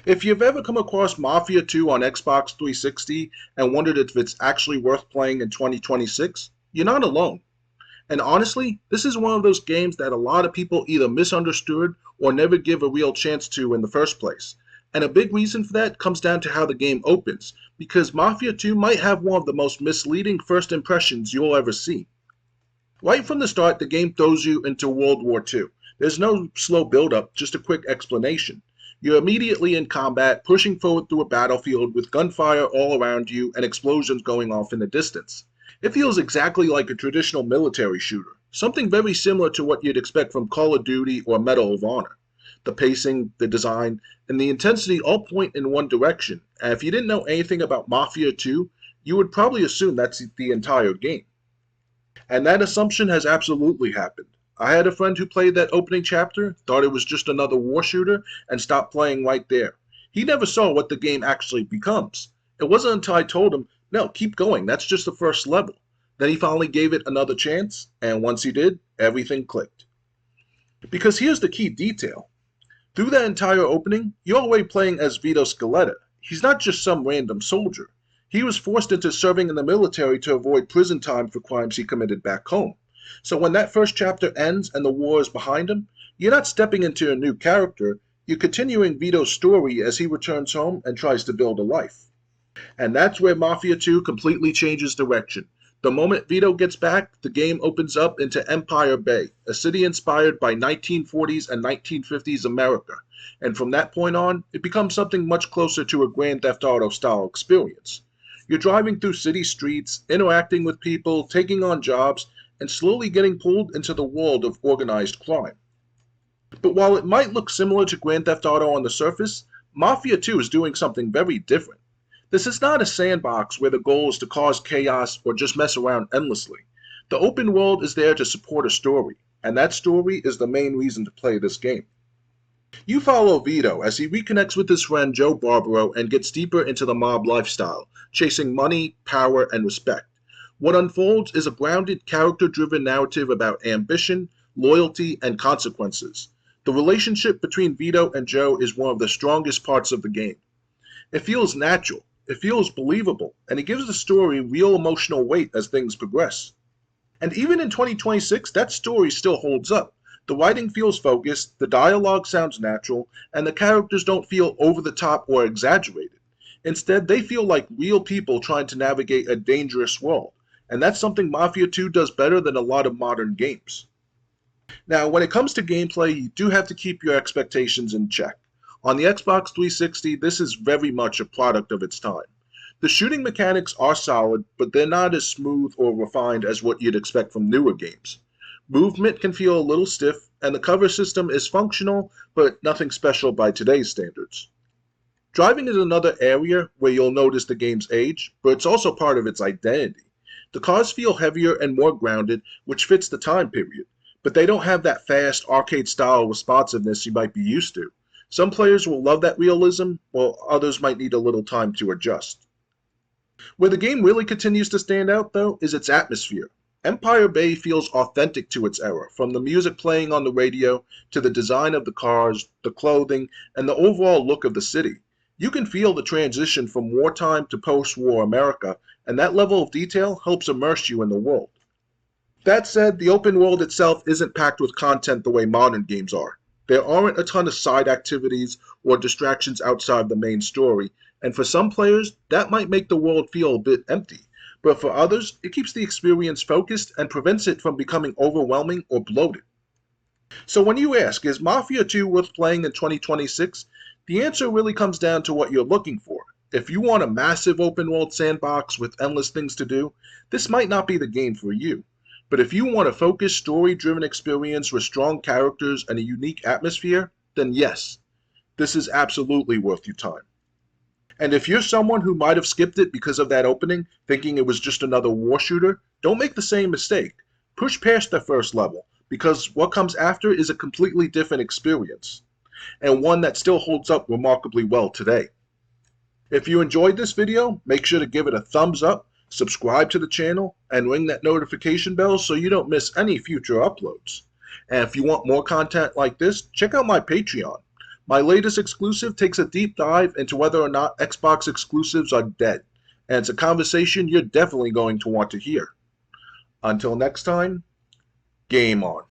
If you've ever come across Mafia II on Xbox 360 and wondered if it's actually worth playing in 2026, you're not alone. And honestly, this is one of those games that a lot of people either misunderstood or never give a real chance to in the first place. And a big reason for that comes down to how the game opens, because Mafia 2 might have one of the most misleading first impressions you'll ever see. Right from the start, the game throws you into World War II. There's no slow build-up, just a quick explanation. You're immediately in combat, pushing forward through a battlefield with gunfire all around you and explosions going off in the distance. It feels exactly like a traditional military shooter, something very similar to what you'd expect from Call of Duty or Medal of Honor. The pacing, the design, and the intensity all point in one direction, and if you didn't know anything about Mafia 2, you would probably assume that's the entire game. And that assumption has absolutely happened. I had a friend who played that opening chapter, thought it was just another war shooter, and stopped playing right there. He never saw what the game actually becomes. It wasn't until I told him, no, keep going, that's just the first level. Then he finally gave it another chance, and once he did, everything clicked. Because here's the key detail. Through that entire opening, you're already playing as Vito Scaletta. He's not just some random soldier. He was forced into serving in the military to avoid prison time for crimes he committed back home. So when that first chapter ends and the war is behind him, you're not stepping into a new character, you're continuing Vito's story as he returns home and tries to build a life. And that's where Mafia 2 completely changes direction. The moment Vito gets back, the game opens up into Empire Bay, a city inspired by 1940s and 1950s America. And from that point on, it becomes something much closer to a Grand Theft Auto style experience. You're driving through city streets, interacting with people, taking on jobs, and slowly getting pulled into the world of organized crime. But while it might look similar to Grand Theft Auto on the surface, Mafia 2 is doing something very different. This is not a sandbox where the goal is to cause chaos or just mess around endlessly. The open world is there to support a story, and that story is the main reason to play this game. You follow Vito as he reconnects with his friend Joe Barbaro and gets deeper into the mob lifestyle, chasing money, power, and respect. What unfolds is a grounded, character-driven narrative about ambition, loyalty, and consequences. The relationship between Vito and Joe is one of the strongest parts of the game. It feels natural, it feels believable, and it gives the story real emotional weight as things progress. And even in 2026, that story still holds up. The writing feels focused, the dialogue sounds natural, and the characters don't feel over the top or exaggerated. Instead, they feel like real people trying to navigate a dangerous world, and that's something Mafia 2 does better than a lot of modern games. Now, when it comes to gameplay, you do have to keep your expectations in check. On the Xbox 360, this is very much a product of its time. The shooting mechanics are solid, but they're not as smooth or refined as what you'd expect from newer games. Movement can feel a little stiff, and the cover system is functional, but nothing special by today's standards. Driving is another area where you'll notice the game's age, but it's also part of its identity. The cars feel heavier and more grounded, which fits the time period, but they don't have that fast, arcade-style responsiveness you might be used to. Some players will love that realism, while others might need a little time to adjust. Where the game really continues to stand out, though, is its atmosphere. Empire Bay feels authentic to its era, from the music playing on the radio to the design of the cars, the clothing, and the overall look of the city. You can feel the transition from wartime to post-war America, and that level of detail helps immerse you in the world. That said, the open world itself isn't packed with content the way modern games are. There aren't a ton of side activities or distractions outside the main story, and for some players, that might make the world feel a bit empty. But for others, it keeps the experience focused and prevents it from becoming overwhelming or bloated. So when you ask, is Mafia 2 worth playing in 2026? The answer really comes down to what you're looking for. If you want a massive open world sandbox with endless things to do, this might not be the game for you. But if you want a focused, story-driven experience with strong characters and a unique atmosphere, then yes, this is absolutely worth your time. And if you're someone who might have skipped it because of that opening, thinking it was just another war shooter, don't make the same mistake. Push past the first level, because what comes after is a completely different experience, and one that still holds up remarkably well today. If you enjoyed this video, make sure to give it a thumbs up, subscribe to the channel, and ring that notification bell so you don't miss any future uploads. And if you want more content like this, check out my Patreon. My latest exclusive takes a deep dive into whether or not Xbox exclusives are dead, and it's a conversation you're definitely going to want to hear. Until next time, game on.